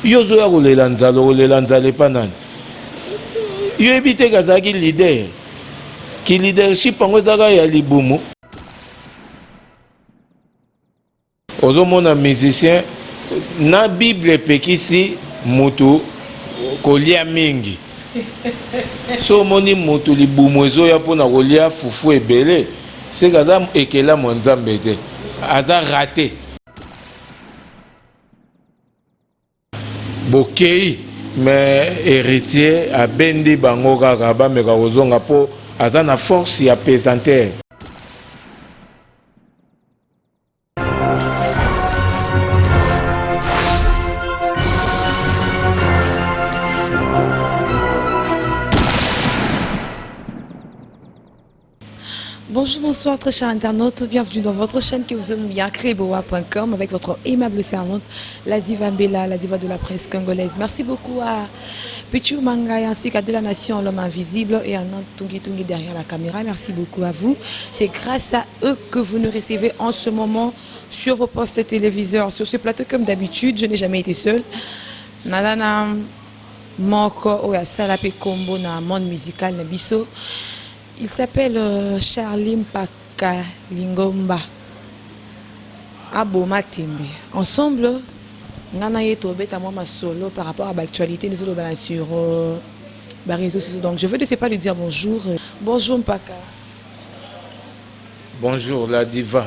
Yo zo ya kolela nzala epa nani. Yo ebite kazaki leader. Ki leadership yango ezaka ya libumu. Ozomona musicien na Bible pekisi mutu kolia mingi. So moni mutu libumu ezoya pona kolia fufu ebele. C'est kaza ekela monzambe te. Aza raté. Bokei mais héritier a bendi bango kaka ba meka kozonga po aza na force ya pesanteur. Bonjour, bonsoir très chers internautes, bienvenue dans votre chaîne que vous aimez bien, Kleboa.com, avec votre aimable servante, la diva Mbela, la diva de la presse congolaise. Merci beaucoup à Pichu Mangaya ainsi qu'à De la Nation, l'homme invisible, et à Nant Tungi Tungi derrière la caméra. Merci beaucoup à vous. C'est grâce à eux que vous nous recevez en ce moment sur vos postes téléviseurs, sur ce plateau comme d'habitude. Je n'ai jamais été seule. Nadana Moko Oya Salape Kombo na monde musical Nabiso. Il s'appelle Charlie Mpaka Lingomba Aboma Tembe. Ensemble, on a été ma solo par rapport à l'actualité nous sommes sur les réseaux sociaux. Donc je veux ne sais pas lui dire bonjour. Bonjour Mpaka. Bonjour la diva.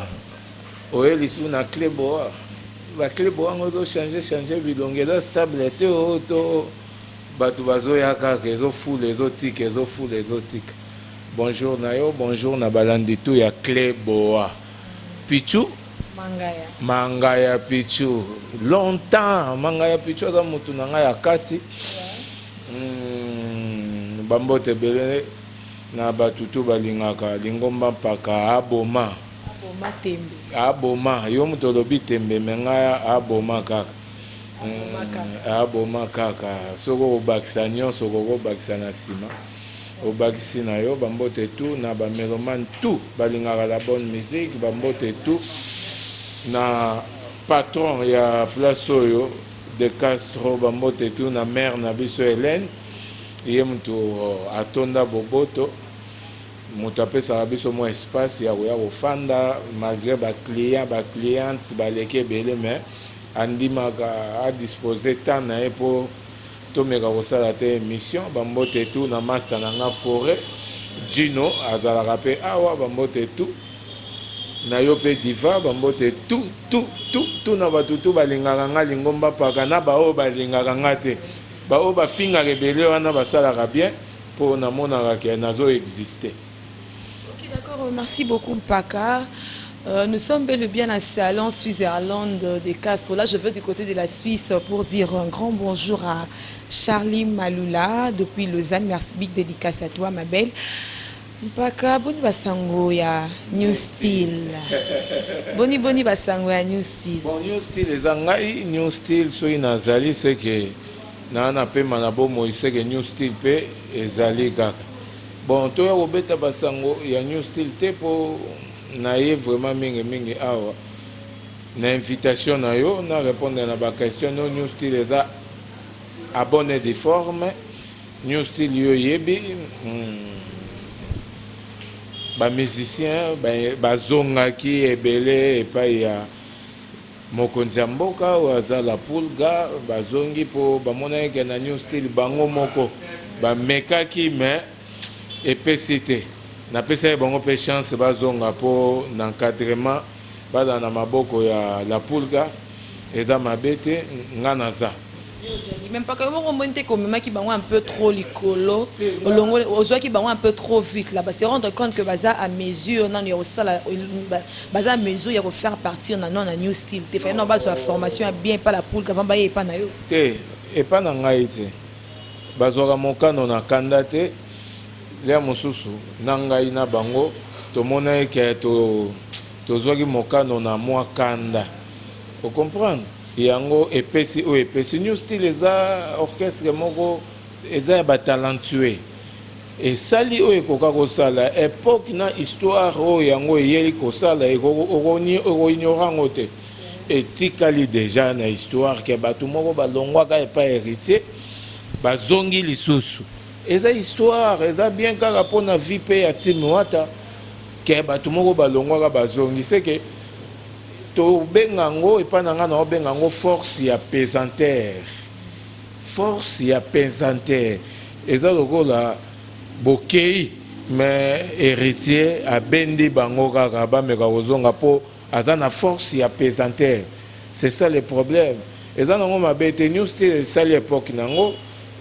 Oye lisu na Kleboa. La Kleboa on doit changer bilongela stabilité auto batu bazo yaka kezo fou les otiques kezo fou les otiques. Bonjour Nayo, bonjour Nabalanditou ya Kleboa. Pichu Mangaya Pichu. Longtemps Mangaya Pichu za mutu nanga ya kati. Bambote belé na batutu balingaka Lingomba Mpaka Aboma. Aboma Tembe. Aboma yo mutu lobi tembe menga Aboma kaka. Aboma kaka. Soko bakisa nyonso soko bakisa na sima. Au Bakisi na yo bambote tout na ba meloman tout balingaka la bonne musique bambote tout na patron ya place oyo de Castro bambote tout na mère na biso Hélène ye mutu atonda boboto mutu apesaka biso mo espace ya koya kofanda malgré ba cliente baleki ebele mais andimaka a disposer temps na ye po tomeka kosala te émission bambote tout na master nanga forêt Gino azalaka pe awa bambote tout na yo pe diva bambote tout na batutu balingaka nga Lingomba Mpaka na bao balingaka nga te bao bafingaka ebele wana basalaka bien mpo namonaka ke nazo exister. Ok, d'accord, merci beaucoup Mpaka. Nous sommes bel et bien à Salon, Suisse-Irlande des Castres. Là, je veux du côté de la Suisse pour dire un grand bonjour à Charlie Malula depuis Lausanne. Merci, big dédicace à toi, ma belle. Mpaka, boni basango ya New Style. Boni basango ya New Style. Bon, New Style, les angai, New Style, soy nazali, c'est que na pe manabo moïse que New Style pe ezali kaka. Bon, toi, obeta basango ya New Style te pour naye vraiment mingi awa na invitation na yo na répondre na ba question no New Style eza abonné de forme New Style yo yebi ba musicien ba zongaki ebele epai ya mokonzi ya mboka o azala pulga bazongi po bamona ke na New Style bango moko ba mekaki mais epesi te na pesa bango pe chance bazonga po n'encadrement bada na maboko ya la pulga eza mabete ngana za même pas comme on monte comme même qui bango un peu trop licolo olongo ozwa qui bango un peu trop vite là se rendre compte que baza à mesure non yo sala baza à mesure ya faire partir na non na New Style te fait non baza formation bien pas la pulga avant ba pas na yo te et pas na ngai te bazwa mokano na kandate Léa mosusu nangai na bango tomona ke tozwaki mokano na mwa kanda o comprendre yango epesi o epesi New Style eza orchestre moko eza ba talentueux et sali o ekoka kosala époque na histoire o yango eyeli kosala oko ignorango te etikali déjà na histoire ke bato moko balongwaka epa héritier bazongi lisusu eza histoire eza bien kaka mpona vie mpe ya Tim Wata ke bato moko balongwaka bazongi seke tobenga ngo epa na nga na obenga ngo force ya pesantere eza lokola bokei mais héritier abendi bango kaka bameka kozonga mpo aza na force ya pesantere. C'est ça le problème. Eza nango mabe te news te esali époque nango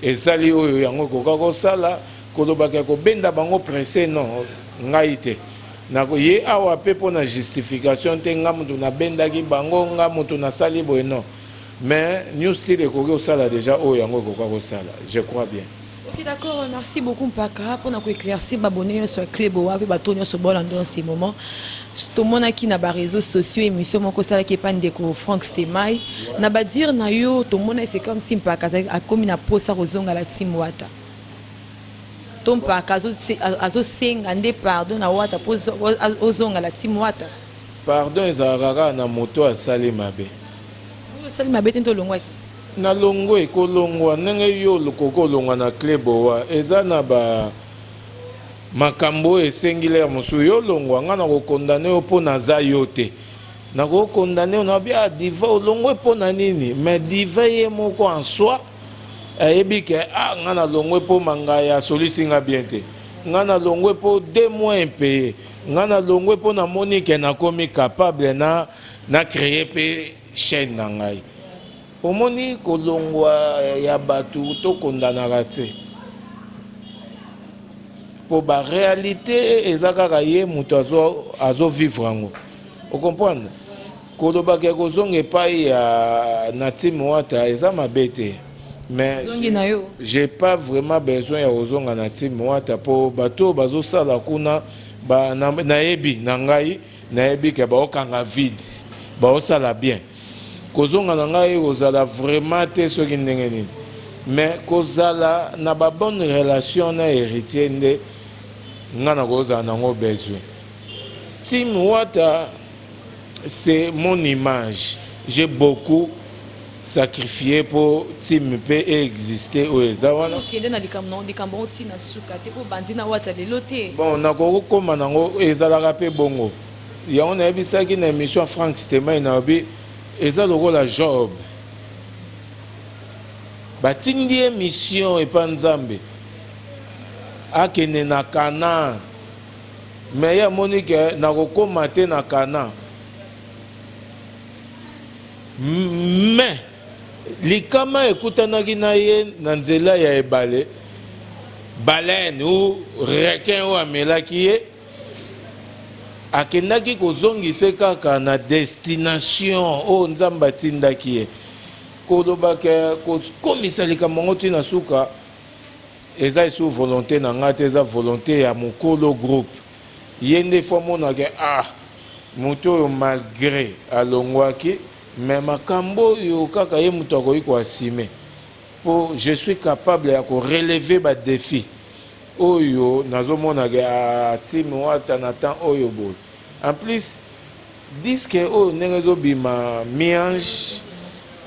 esali oyo yango koka kosala kolobaka kobenda bango pressé non ngai te nako ye awa pe mpona justification te nga mutu nabendaki bango nga mutu nasali boye non mais news te ekoki kosala déjà oyo yango koka kosala je crois bien. Ok, d'accord, merci beaucoup Mpaka pour nous éclaircir abonner sur Club Oa et batonio sur bol dans ces moments. Tout le monde qui n'a pas réseaux sociaux émission mon conseil qui est pas ndeko Frank Stemai n'a pas dire na yo tout le monde c'est comme si Mpaka a comme une pose à rozonga la Tim Wata. Tom Mpaka azo senga nde pardon na Wata pose ozonga la Tim Wata. Pardon ezalaka na moto asali mabe. Sali mabe tento longwa. Na longo ekolongwa ndenge yo lokokolongwa na Club Oa eza na ba makambo esengile ya mosu yo longwa nga na kokondane yo mpo naza yo te na kokondane yo na bia diva olongwe mpo na nini mais diva ye moko en soi ayebi ke nga na longwe mpo mangaya ya solisi nga bien te nga na longwe mpo 2 mois impayé nga na longwe mpo namoni ke nakomi capable na créer pe chaîne na ngai omoni kolongwa ya batu tokondanaka te po ba réalité eza kaka ye moto azo vivre yango okomprendre kolobaka kozonga epai ya na Tim Wata eza mabe te mais j'ai pas vraiment besoin ya kozonga na Tim Wata po bato bazosala kuna nayebi na ngai nayebi ke baokanga vide baosala bien kozonga na ngai kozala vraiment te soki ndenge nini mais kozala na ba bonne relation na héritier nde nga na kozala nango besoin. Tim Wata c'est mon image, j'ai beaucoup sacrifié pour Tim pe exister au eza wana bon nakokoma nango ezalaka pe bongo yango nayebisaki na émission Frank Stemai na obi eza lokola Job batindi émission epa Nzambe akende na Kana mais ya moni ke nakokoma te na Kana mais likama ekutanaki na ye na nzela ya ebale baleine ou requin ou amelaki ye akendaki kozongisa kaka na destination oyo Nzambe atindaki ye kolobaka kokomisa likambo yango ntina suka eza esu volonté na ngai te eza volonté ya mokolo groupe ye nde fo amonaka moto oyo malgré alongwaki mais makambo oyo kaka ye moto akoki koasime po je suis capable ya korelever badéfi oyo nazomonaka Tim Wata na temps oyo boye en plus diske oyo ndenge ezobima miange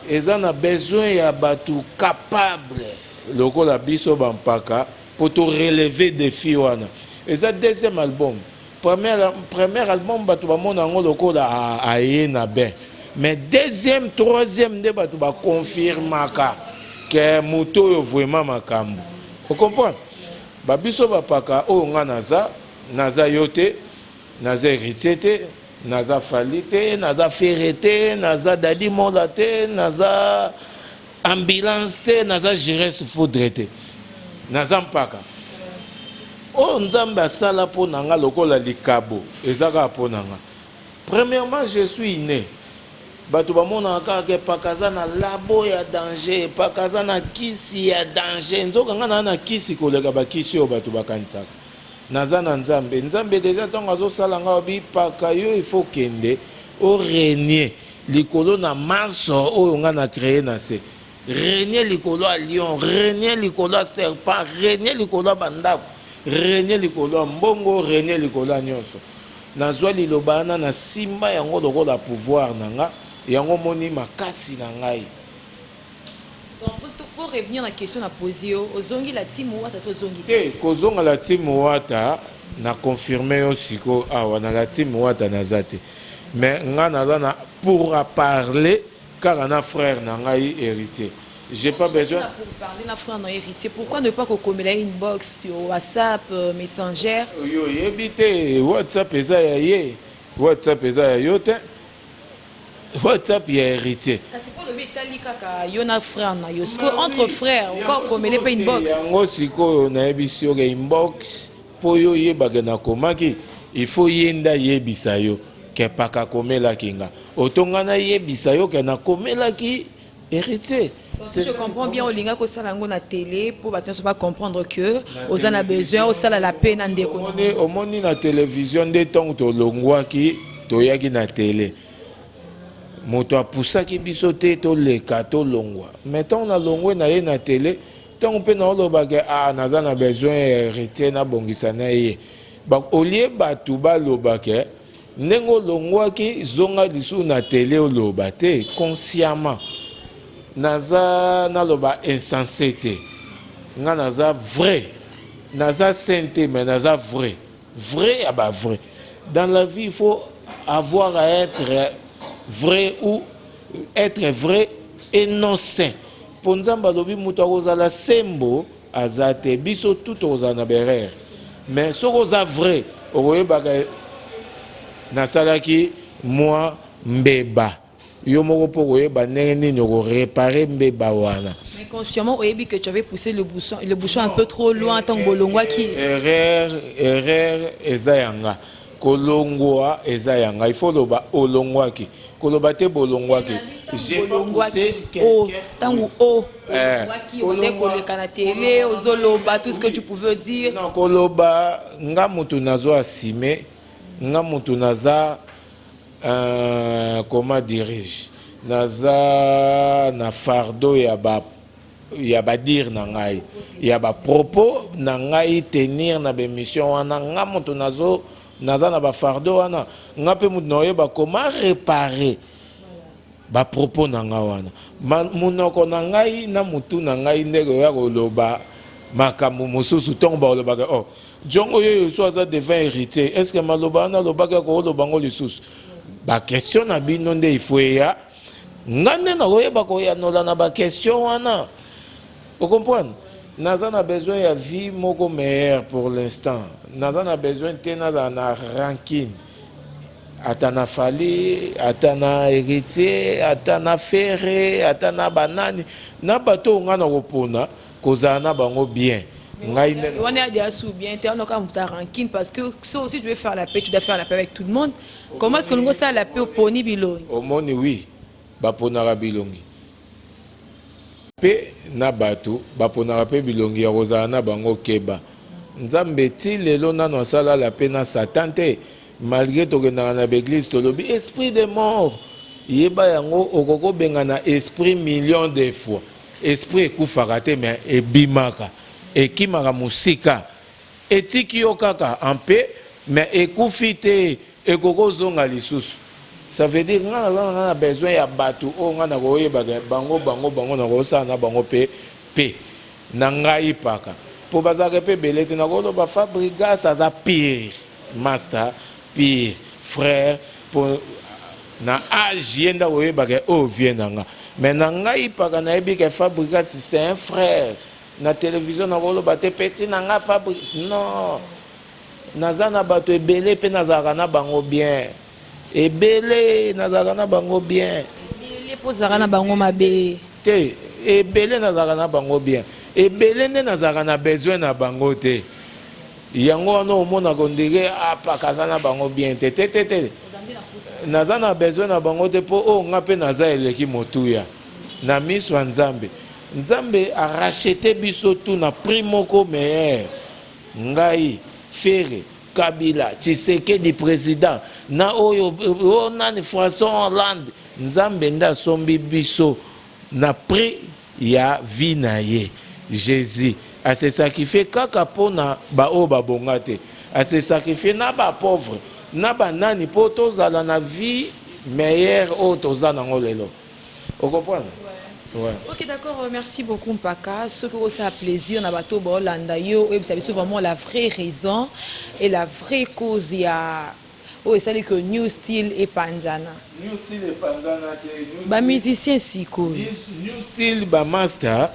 eza na besoin ya bato capable lokola biso bampaka po to relever défi wana eza deuxième album premier album bato bamona yango lokola aye na ben mais deuxième troisième nde bato bakonfirmaka ke moto oyo vraiment makambo okomprendre babiso bapaka oyo nga naza yo te naza héritier te naza Fali te naza Ferré te naza Dadi Mola te naza ambulance te naza Jires Foudre te naza Mpaka oyo Nzambe asala mpo na nga lokola likabo eza kaka mpo na nga premièrement je suis né bato bamonaka kaka Mpaka aza na labo ya danger Mpaka aza na kisi ya danger nzoka nga na kisi koleka bakisi oyo bato bakanisaka naza na Nzambe Nzambe deja ntango azosala nga obi Mpaka yo ifo kende o régner likolo na maso oyo nga na créé na se régner likolo ya lion régner likolo ya serpent régner likolo ya bandako régner likolo ya mbongo régner likolo ya nyonso nazwa liloba na simba yango lokola pouvoir na nga yango moni makasi na ngai. Donc, pour revenir à la question à poser, ozongi la team Wata to zongi te kozonga la team Wata na confirmer osiko awa na la team Wata nazate. Mais nga nazana pour parler car na frère na ngai héritier. J'ai pas besoin pour parler na frère na héritier. Pourquoi ne pas kokomela inbox sur WhatsApp, Messenger? Yo yebite WhatsApp eza ya ye. WhatsApp eza ya yo te. WhatsApp ya héritier. C'est pour le bitali kaka yona frère na yo. Entre frères, encore komele pa inbox. Yango siko na yebisi yo inbox po yo yebaka na komaki il faut yenda yebisa yo ke paka komela kinga. Otonga na yebisa yo ke na komela ki héritier. Si je comprends bien, Olinga ko sala ngo na télé pour battre pas comprendre que aux en a besoin au sala la peine en déco. On moni na télévision des temps to longwa ki to yaki na télé. Moto apusaki biso te to leka to longwa. Mettons na longwe na ye na télé, tant pe na loba ke naza na besoin héritier na bongisa na ye. Ba olie batu ba loba ke nengo longwa ki zonga lisu na télé o loba te consciemment. Naza naloba insensé te nga naza vrai naza sainté mais naza vrai à bas vrai dans la vie il faut avoir à être vrai ou être vrai et non saint pour nzamba lobi muto akozala sembo azate biso tout ozana berere mais soko za vrai okoyebaka nasalaki moi mbeba yo moko po koyeba ndenge nini réparer mbeba wana. Mais consciemment oyebi que tu avais poussé le bouchon un peu trop loin tant bolongwa ki erreur eza yanga kolongwa eza yanga il faut loba olongwa ki koloba te bolongwa ki j'ai pas poussé quelqu'un tangu ki on koleka na télé ozoloba tout ce que tu pouvais dire non koloba nga mutu nazo asime nga mutu naza comment dirais-je naza na fardeau ya ba dire na ngai ya ba propos na ngai tenir na be mission wana nga mutu naza na ba fardeau wana nga pe mutu na yeba comment réparer ba propos na nga wana munoko na ngai na mutu na ngai ndeko ya koloba makambo mosusu ntongo balobaka jongo yo so aza devint héritier est-ce que maloba na lobaka ko loba ngo lisusu ba question na bino nde ifoya ngane na koyeba koyanola na ba question wana vous comprenez naza na besoin ya vie moko meilleure pour l'instant naza na besoin te naza na rancune ata na fali ata na héritier ata na ferre ata na banani na bato nga na kopona kozala na bango bien. On est déjà sous bien, tu as rancune parce que si tu veux faire la paix, tu dois faire la paix avec tout le monde. Comment est-ce que nous avons la paix au poni bilongi? Au monde, oui, baponara bilongi. Paix na batu, baponara paix bilongi ya rozana bango keba. Nzambe ti lelo na no sala la paix na Satan te malgré to na na l'église to lobi esprit de mort. Yeba yango okoko benga na esprit millions de fois. Esprit ekufaka te mais ebimaka. Ekimaka musika etiki yo kaka en paix mais ekufi te ekoko zonga lisusu ça veut dire nga na besoin ya batu o nga na koyeba bango na kosala na bango pe na ngai paka po bazaka pe belete na koloba Fabrigas aza pire master pire frère pour na âge yenda koyeba ke vient nanga mais na ngai paka na yebi ke Fabrigas c'est un frère na télévision na kolo bate petit na nga Fabrice non naza na bato ebele pe nazaka na bango bien ebele nazaka na bango bien ebele po zaka na bango mabe te ebele nazaka na bango bien ebele nde nazaka na besoin na bango te yango wana omona kondire apakaza na bango bien te naza na besoin na bango te po nga pe naza eleki motuya na miso ya Nzambe Nzambe a racheté biso tout na prix moko meilleur ngai Ferre Kabila Tshisekedi président na oyo nani François Hollande Nzambe nda sombi biso na prix ya vie na ye Jésus a se sacrifié kaka pona ba o ba bongate a se sacrifié na ba pauvre na ba nani po tozala na vie meilleur autre aux anangolelo. Vous comprenez? Ouais. Ok, d'accord, merci beaucoup Mpaka. Ce que ça a plaisir, na bato Bolanda yo, et vous savez vraiment la vraie raison et la vraie cause il y a c'est que New Style et Panzana. New Style et Panzana ba musicien siko. New Style ba master.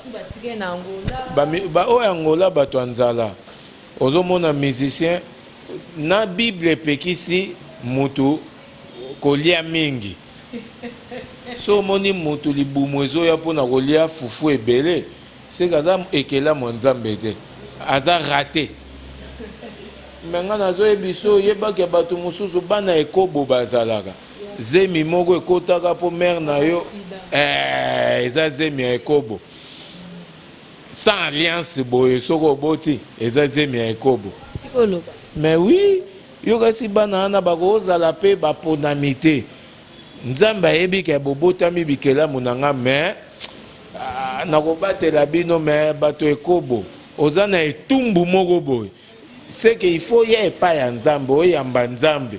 Ba o Angola bato anzala. Ozomona musicien na Bible pekisi mutu kolia mingi. So moni mutu libumu ezoya pona kolia fufu ebele, c'est kaza ekela monzambe te. Aza raté. Menga nazo ebiso yeba ke bato mususu bana ekobo bazalaka. Zemi moko ekotaka po mère na yo. Eza zemi ekobo. Sans alliance boye soko boti, eza zemi ekobo. Mais oui, yo kasi bana na bakozala pe baponamité. Nzamba yebi ke bobotami bikela munanga mais nakobatela bino mais bato ekobo. Ozana etumbu moko boye. C'est qu'il faut y pas ya nzambe, oyamba nzambe.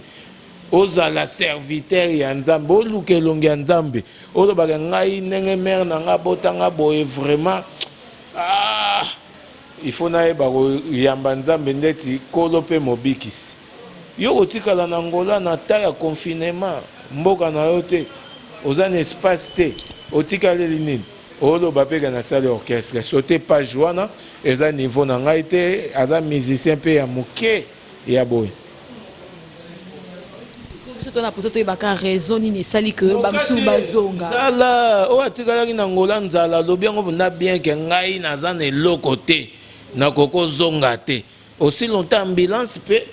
Ozala serviteur ya nzambe, oluke longi ya nzambe. Olo baka ngai nenge mère na nga botanga boye vraiment il faut na yeba yamba nzambe ndeti kolo pe mobikisi. Yo otikala na Angola na ta ya confinement, mboka na yo te, ozana espace te, otikala nini? Olo bapeka na salle orchestre, sauter pas joana, eza niveau na ngai te, aza musicien pe ya muke ya boy. Surtout na posa to yebaka raison nini sali que bamsu bazonga. Zala, o atikala ki na Angola nzala lobi yango na bien ke ngai naza na eloko te, na koko zonga te. Aussi longtemps ambulance pe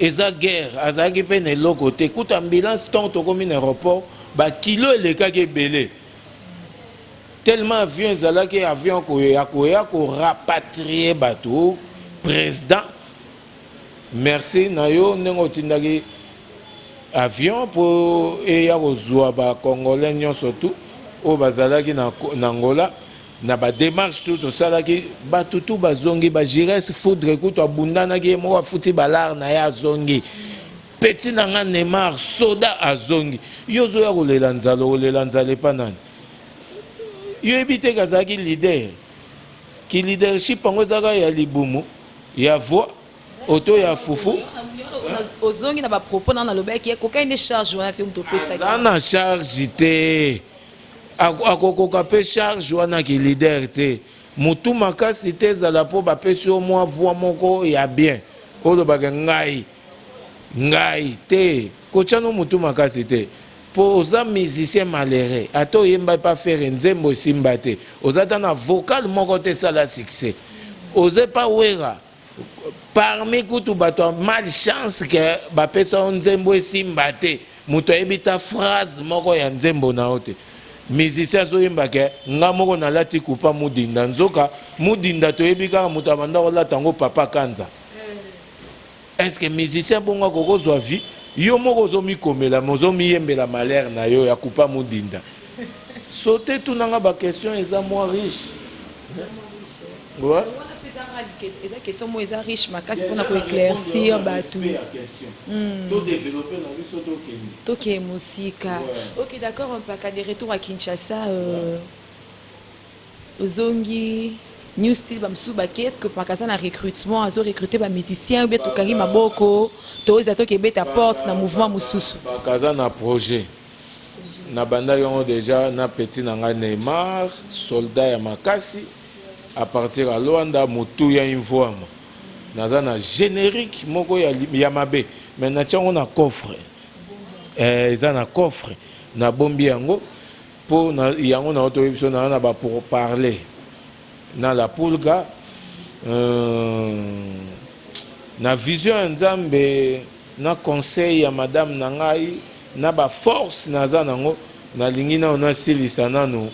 eza guerre, azaki pe na eloko te. Kuta ambulance tant to komi na aéroport, ba kilo elekaki ebele. Tellement avion ezalaki avion koya ko rapatrier bato président. Merci na yo ndenge tindaki avion pour eya kozwa ba congolais nyonso tout o bazalaki na Angola na ba démarche tout osalaki bato tout bazongi ba Jires Foudre kuto abundanaki mo afuti balar na ya zongi petit nanga Neymar soda azongi yozo ya kolela nzalo pa nani yo ebite kazaki leader ki leadership ngo zaka ya libumu ya voix auto ya fufu ozongi na ba propos na lobeki koka ine charge wana te mtopesa ki na charge te akokoka pe charge wana ki leader te mutu makasi te zala po bapesi au moins voix moko ya bien olo baka ngai te kochano mutu makasi te po oza musicien malheureux ato yemba pa faire nzembo simba te oza na vocal moko te sala succès oze pa wera parmi kutu bato malchance ke bapesa nzembo esimba te muto ebita phrase moko ya nzembo na ote musicien azoyemba ke nga moko nalati kupa mudinda nzoka mudinda toyebi kaka muto abanda kolata yango papa kanza. Est-ce que musicien bongo kokozwa vie yo moko ozomikomela mozomiyembela malheur na yo ya kupa mudinda sauter tout nanga ba question eza moins riche. Ouais. Eza question mo eza riche makasi pona ko éclaircir batou. To développer na biso to keni. Toke musika. OK, d'accord, on pas de retour à Kinshasa ozongi New Style bamsu ba qu'est-ce que pakasa na recrutement azo recruter ba musicien ou bien to kari maboko to za to kebeta porte na mouvement mususu. Pakasa na projet. Na banda yo déjà na petit nanga Neymar, soldat ya makasi. À partir à Luanda, Moutou ya Invoama. Naza na générique, moko ya mabe. Mais na tia on a coffre. Eza na coffre. Na bombi yango. Po na yango na auto episode na ba pour parler. Na la pulga. Na vision nzambe. Na conseil ya madame nangai. Na ba force naza nango. Na lingina on a silisa nano.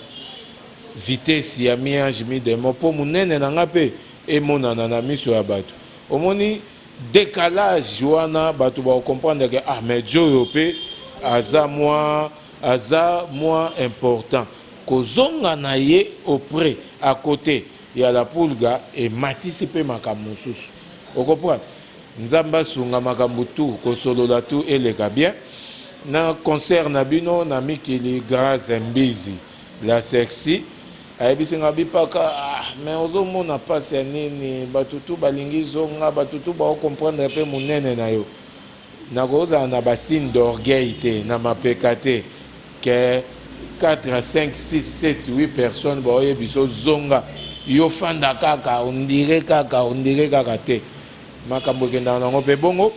Vitesse ya miange mi demo po munene na ngape emonana na miso ya bato omoni décalage wana bato ba comprendre que mais Dieu pe aza moins important kozonga na ye auprès à côté ya la pulga et matisi pe makambo susu o comprendre nzamba sunga makambo tout kosolola tout eleka bien na concert na bino na mikili grâce mbizi la sexy ayebisinga bipaka mais ozomona pasi ya nini batutu balingi zonga batutu baocomprendre mpe monene na yo nakozala na basine d'orgueil te na mapeka te ke 4 5 6 7 8 personnes baoyebi so zonga yo fanda kaka ondire kaka te makambo ekendaka nango mpe bongo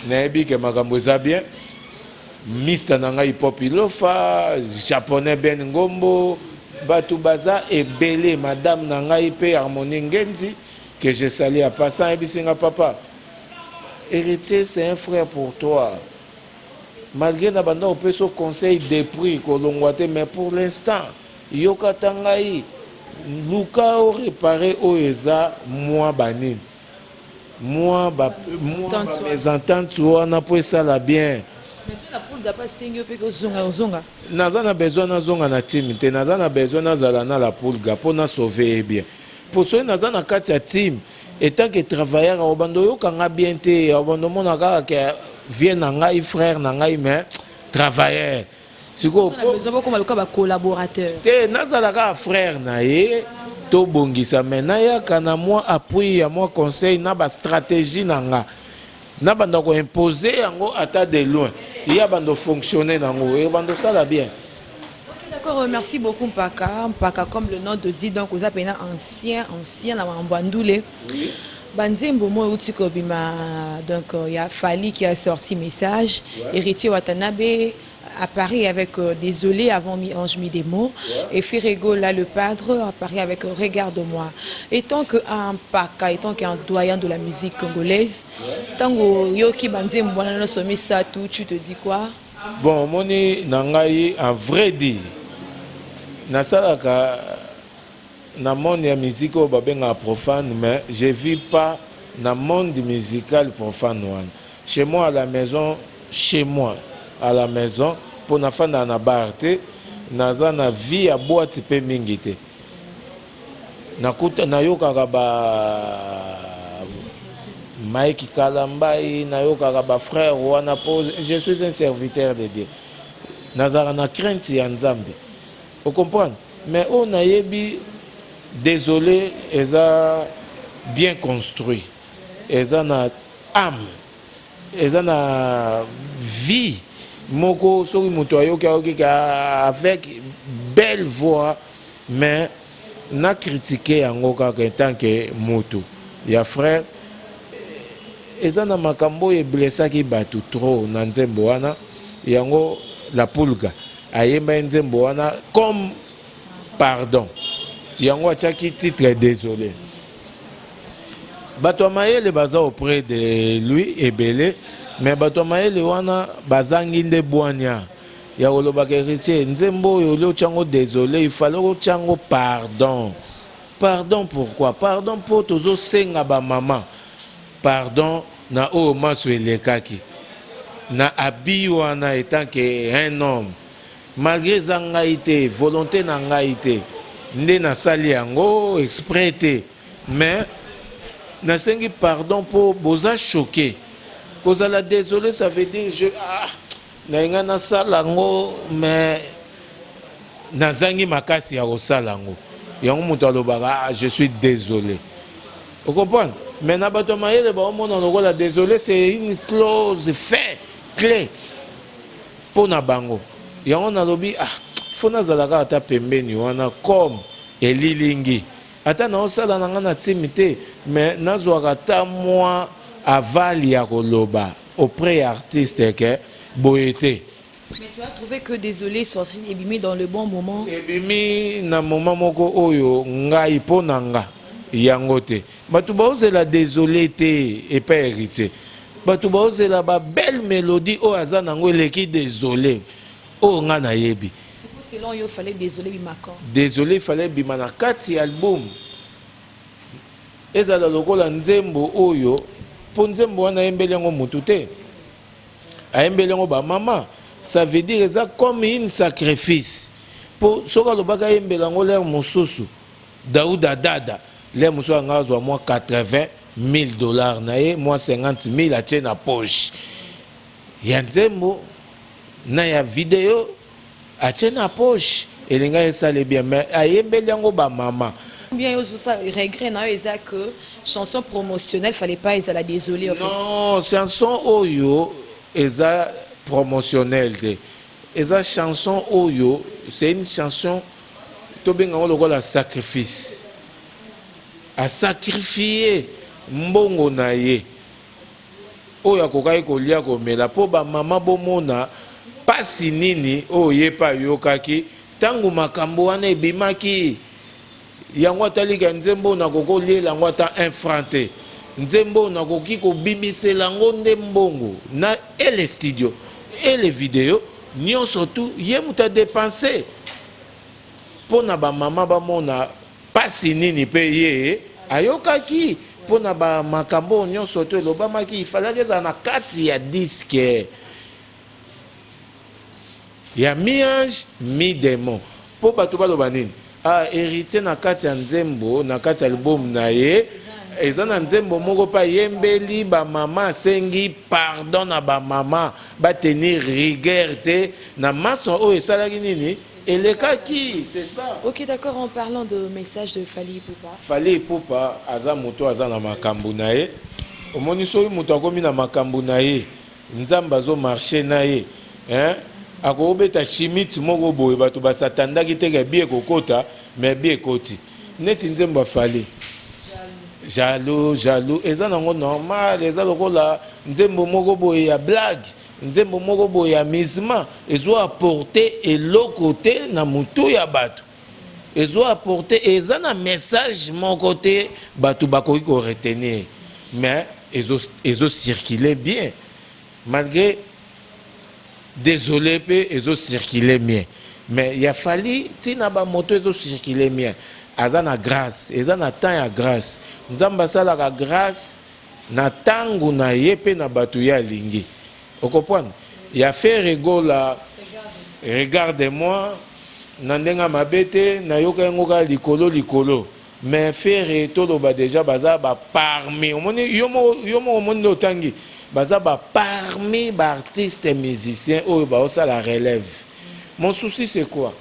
nayebi ke makambo eza bien mista na ngai pop ilofa japonais ben ngombo batu baza ebele madame na ngai pe harmonie ngenzi que je salue à passant ebisinga papa héritier c'est un frère pour toi malgré na banda opesa au conseil des prix kolongwa te mais pour l'instant yokata ngai luka o réparer o eza moi banini moi mes ententes wana po esala bien naza na besoin nazonga na team te naza na besoin nazala na la pulga mpo na sauver bien po soki naza na kati ya team etant que travailleur obando oyokanga bien te obando mona kaka ke vie na ngai frère na ngai mais travailleur sikoyo te nazala kaka frère na ye tobongisa me nayaka na mwa appui ya mwa conseil na bastratégie na nga na banda koimposer yango ata de loin ya bando fonctionner nango e bando sala bien. D'accord, merci beaucoup Mpaka. Mpaka comme le nom de dit, donc vous appelez ancien la Mbandoule. Oui. Banzembo mo uti kobima, donc il y a Fali qui a sorti message, ouais. Héritier Watanabe à Paris avec désolé avant mi-ange mi des mots, ouais. Et Ferrego là le padre à Paris avec regarde-moi. Étant que un Mpaka, étant qu'un doyen de la musique congolaise, tango yoki banzembo na somi ça tout, tu te dis quoi? Bon, moni nangai en vrai dire nasalaka na monde ya musique o babenga profane mais je vis pas na monde musical profane wana. Chez moi à la maison, chez moi à la maison pour na fanda na bar te naza na vie à boîte pe mingi te nakuta nayokaka ba Mike Kalambai nayokaka ba frère wana po je suis un serviteur de Dieu nazara na crainte ya Nzambe. Vous comprenez? Mais on a yebi désolé, ils ont bien construit, ils ont une âme, ils ont une vie. Moko sori mutoyo avec belle voix, mais n'a critiqué en tant que moto. Il y a frère, ils ont un makambo et blessé qui battu trop nanzembo wana, yango la pulga. Ayemba nzembo wana comme pardon yango achaki titre désolé bato mayele baza auprès de lui ebele mais bato mayele wana bazangi nde bwanya ya olobaka héritier nzembo oyo oli ochango désolé il fallait ochango pardon. Pardon pourquoi? Pardon po tozosenga bamama pardon na oyo maso elekaki na abi wana etant que un homme malgré zangaïté, volonté nangaïté, ndé na sali yango exprès té, mais na sengi pardon pour boza choqué. Koza la désolé ça veut dire je na inga na salango mais na zangi makasi ya osalango. Yango muto alobaka je suis désolé. Vous comprenez? Mais na bato mayele ba omona lokola désolé c'est une clause fait clé pour na bango. Yango nalobi fona zalaka ata pembeni wana comme elilingi ata na osala nanga na timité mais nazwaka ta moi avali ya koloba auprès artiste que boyete. Mais tu as trouvé que désolé sorti ebimi dans le bon moment. Ebimi na moment moko oyo ngai ponanga yango te. Batu baozela désolé te et pas héritier. Batu baozela ba belle mélodie o azana ngo eleki désolé. Oh, ngana yebi. Selon yo, il fallait désolé bimako. Désolé, il fallait bimana 4 albums. Ezala lokola nzembo oyo, po nzembo wana embelengo mutute. A embelengo ba mama, ça veut dire ça comme un sacrifice. Po soka lobaka embelengo l'air mosusu. Daouda dada, l'air mosusu ngazwa moi $80,000 nae, moi $50,000 à tienne à poche. Ya nzembo na ya vidéo atie na poche elinga esale bien mais ayembeli yango ba mama bien ça regret na eza que chanson promotionnelle fallait pas ezala désolé en fait. Non, chanson oyo eza promotionnelle de eza chanson oyo c'est une chanson to benga ngolo la sacrifice a sacrifier mbongo na ye oyo akokai kolia komela po ba mama bomona pasi nini oyo pa yokaki tangu makambo wana ebimaki yango atalika nzembo na koko liela yango ata infranté nzembo na koki kobimisela ngo nde mbongo na ele studio ele video nyonso tu ye mutu adépense mpo na bamama bamona pasi nini mpe ye ayokaki mpo na bamakambo nyonso tu elobamaki ifalaki ezala na kati ya diske ya mi-ange mi-démon mpo bato baloba nini héritier na kati ya nzembo na kati ya album na ye eza na nzembo moko pa yembeli bamama asengi pardon na bamama batenir rigueur te na maso oyo esalaki nini elekaki c'est ça. Ok, d'accord, en parlant de message de Fally Ipupa. Fally Ipupa aza moto aza na makambo na ye omoni soki moto akomi na makambo na ye nzambe azomarche na ye akobeta chimite moko boye bato basatandaki teke bi ekokota mais bi ekoti neti nzembo afali jaloux eza nango normal eza lokola nzembo moko boye ya blague nzembo moko boye ya misma ezo apporter eloko te na mutu ya bato ezo apporter eza na message moko te bato bakoki ko retenir mais ezo circuler bien malgré désolé pe ezo circuler bien mais il a fallu tina ba moto ezo circuler bien aza na grâce eza na temps ya grâce nzamba sala ka grâce na tangu na ye pe na batu ya lingi okopwana ya fait rigola regarde-moi na ndenga mabete na yoka ngoka likolo mais faire todo ba déjà baza ba parmi omoni yomo omoni otangi baza ba parmi ba artistes et musiciens oyo ba osa la relève. Mon souci c'est quoi?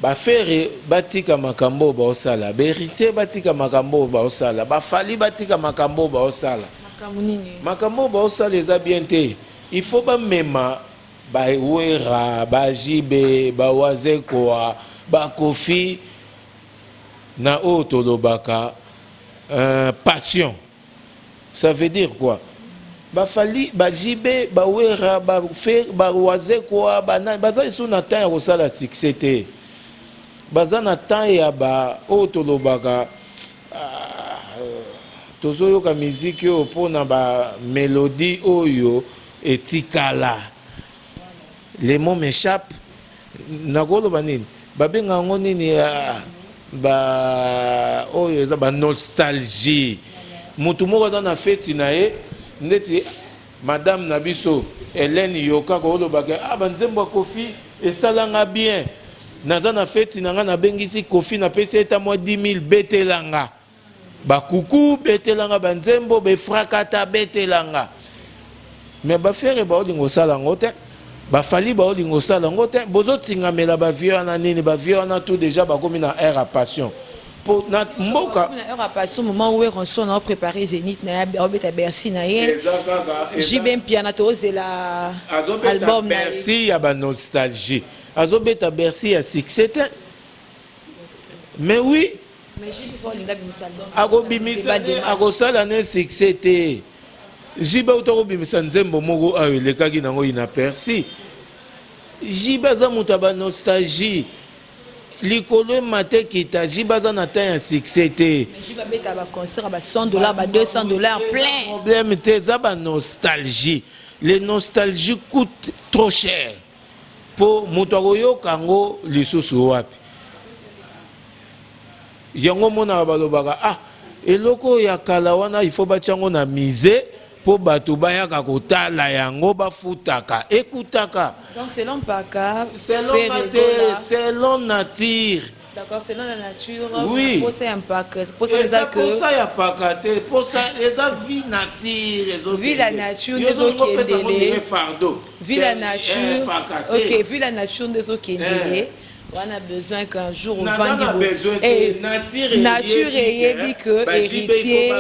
Ba faire batika makambo ba osala, ba héritier batika makambo ba osala, ba Fally batika makambo ba osala. Makambo ba osala eza bien te. Il faut ba mema ba wera, ba jibe, ba wazekwa, ba kofi na otolobaka passion. Ça veut dire quoi? Ba Fally ba jibe ba wera ba fe ba wazekwa ba na baza isu na temps ya kosala succès te. Baza na temps ya ba otolobaka tozoyoka miziki oyo mpona ba mélodie oyo etikala. Les mots m'échappent. Nakoloba nini? Babenga yango nini ba oyo eza ba nostalgie. Mutu moko dans na feti na ye ndeti madame na biso Hélène Yoka kolobaka banzembo Kofi esalanga bien. Naza na feti nanga na bengisi Kofi na pesi eta moi 10 000 betelanga. Ba kuku betelanga banzembo be frakata betelanga. Mais ba faire ba olingo sala ngote. Ba Fally ba olingo sala ngote. Bozo tingamela ba vieux na nini ba vieux na tout déjà ba komi na air à passion. Pour na mboka air à passion moment où on a préparé Zénith na obeta Bercy na ye. Jibem piano de la album Bercy ya ba nostalgie. Azobeta Bercy ya succès. Mais oui, mais j'ai pas linga bimisa album. Agobimisa agosala ne succès te. Jiba utokobimisa nzembo moko ayo lekaki nango inaperci. Jiba za mutaba nostalgie. Likolo mate kita jiba za na temps ya succès te. Jiba beta ba concert ba $100 ba $200 plein. Problème te za ba nostalgie. Les nostalgies coûtent trop cher. Pour mutoyo kango lisusu wapi. Yango mona balobaka eloko ya kala wana il faut bachango na mise po bato bayaka kotala yango bafutaka ekutaka. Donc selon Paka selon nature D'accord, c'est dans la nature. Oui. Pour ça, impact. Pour ça, ça, pour ça, il n'y a pas qu'à pour ça, il y a vie nature. Vu la nature, des autres qui fardeau. Vu la nature, ok, vu la nature des autres qui on a besoin qu'un jour on vende du nature et que héritier.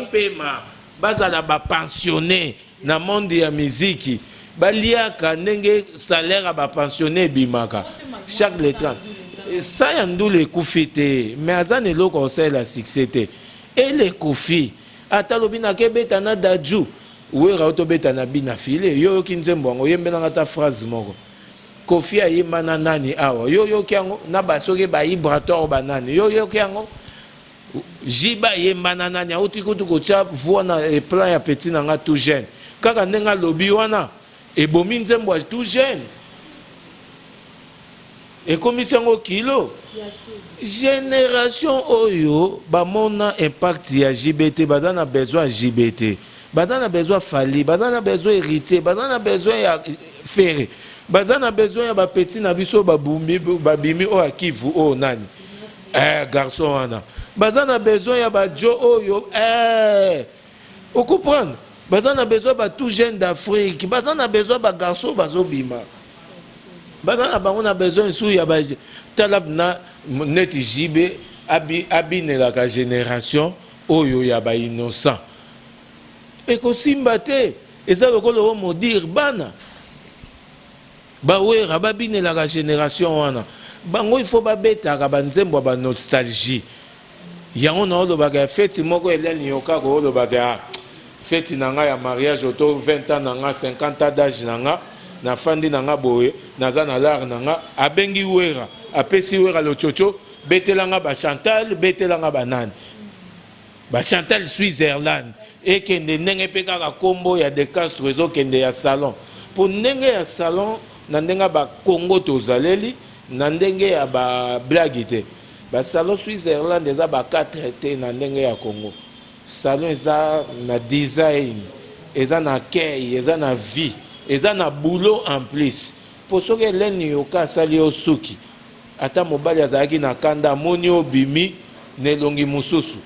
Bazala ba pensionné na monde ya musique. Baliaka ndenge salaire ba pensionné bimaka. Chaque le 30. Ça y a les koufité, mais azan elo conseil la succès. Et les koufi, atalobina kebeta na daju, ou rauto beta na bina file, yo kinzembo ngo yembe na ta phrase moko. Kofi a yemba na nani awa, yo kiango na basoke ba vibratoire banani, yo kiango jiba yemba na nani, auti kutu ko cha voix na plan ya petit na nga tout jeune. Kaka ndenga lobi wana, e bomi nzembo tout jeune. Et comme ils sont kilo, génération oyo, bamona impact ya JBT, badana besoin JBT, badana besoin fali, badana besoin héritier, badana besoin ya ferré, badana besoin ya ba petit na biso babumbi, babimi o akivu o nani, garçon wana, badana besoin ya ba jo oyo, vous comprenez? Badana besoin ba tout jeune d'Afrique, badana besoin ba garçon bazo bima. On a besoin de talab na net jibe abine la génération oyo ya ba innocent et ko simbate eza lokolo mo dire bana ba wera babine la génération wana bango il faut ba beta ka banzembo ba nostalgie yango na lo ba fête moko eleni yoka ko lo ba fête nanga ya mariage auto 20 ans nanga 50 ans d'âge nanga na fandi nanga boye naza na lar nanga abengi wera apesi wera lo chocho betelanga ba Chantal betelanga banani ba Chantal Switzerland et kende ndenge pe kaka kombo ya de Castro ezo kende ya salon pour ndenge ya salon na ndenga ba Congo tozaleli na ndenge ya ba blagite ba salon Switzerland eza ba 4 te na ndenge ya Congo salon eza na design eza na kei eza na vie eza na boulot en plus pour ce que l'ennemi yoka sali osuki ata mobali azalaki na kanda moni obimi nelongi mususu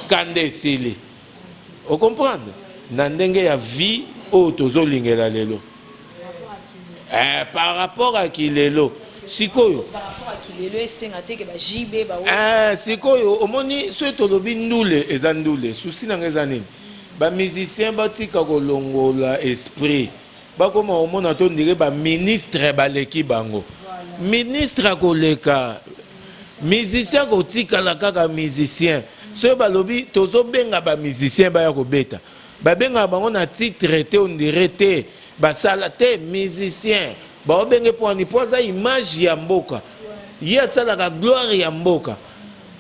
kande sili o comprendre na ndenge ya vie o tozolingela lelo par rapport à kilelo sikoyo par rapport à kilelo esenga te ke ba jibe ba sikoyo omoni so tolobi ndule eza ndule susi na ngeza nini ba musicien batika kolongola esprit bakoma omona to ndire ba ministre baleki bango ministre koleka musicien kotikala kaka musicien so balobi tozo benga ba musicien baya kobeta babenga bango na titre te on dirait te basala te musicien ba obenge poni poza image ya mboka ya sala ka gloire ya mboka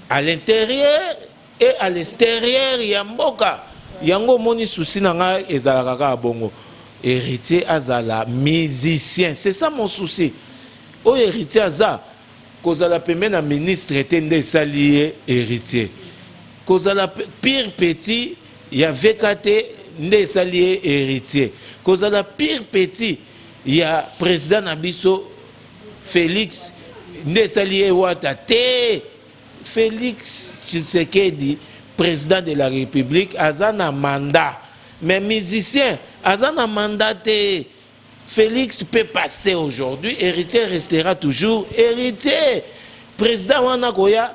à l'intérieur et à l'extérieur ya mboka yango moni souci na nga ezalaka ka bongo héritier azala musicien, c'est ça mon souci. Au héritier aza kozala pembe na ministre tende salié héritier. Kozala pire petit ya VKT nde salié héritier. Kozala pire petit ya président Nabiso Félix nde salié wata te Félix Tshisekedi président de la République azana mandat. Mais musicien, azana mandaté, Félix peut passer aujourd'hui, héritier restera toujours héritier. Président Wanakoya,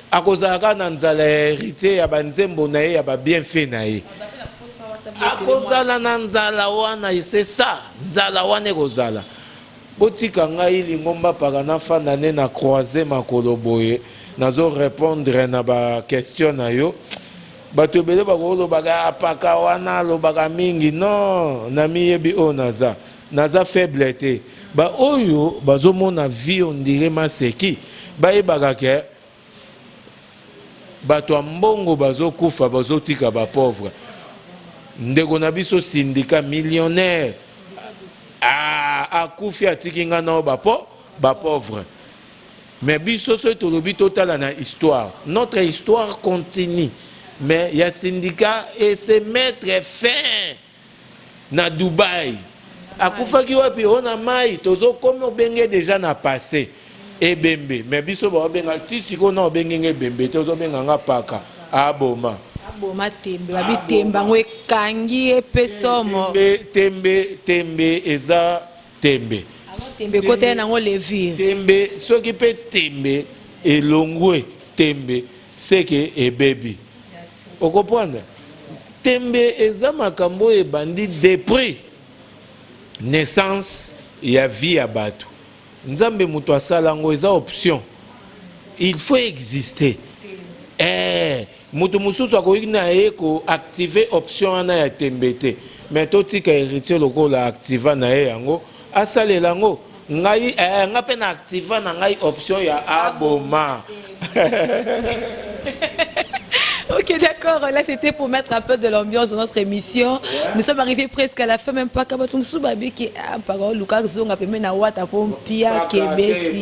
akozaka nanzala héritier ya banzembo na ye ya ba bienfait na ye. Akozala nanzala wana, c'est ça, nzala wana kozala. Botika ngai lingomba pakana fanda ne na croiser makolo boye, nazo répondre na ba question na yo. Bato bele bakolo baga apaka wana lo baga mingi non na miyebi o naza faible te ba oyo bazomona vie on dirait maseki ba yebaka ke bato ambongo bazokufa bazotika ba pauvre ndeko na biso syndicat millionnaire akufi atiki nga na ba pauvre mais biso so tolobi totala na histoire notre histoire continue. Mais il y a un syndicat et se mettre fin na Dubaï. A Koufa Kiwapi, on a maï, tozo comme on benge déjà na passé. ebembe mais biso ba benga ti siko na obengenge ebembe te ozobenga nga paka aboma aboma tembe babi temba ngo ekangi epesomo tembe eza tembe tembe kote nango levire tembe soki pe tembe elongwe tembe seke ebebi okopanda tembe eza makambo ebandi depuis naissance ya vie ya bato nzambe mutu asala ngo eza option il faut exister mutu mususu akoki na ye koactive option wana ya tembe te mais totika héritier lokola activa na ye yango asalela yango ngai nga mpe na activa na ngai option ya aboma. Ok, d'accord. Là, c'était pour mettre un peu de l'ambiance dans notre émission. Nous sommes arrivés presque à la fin, même pas Kabatung Soubabi qui a parole. Lucas Zonga peut mettre Wata Pompia, Québec.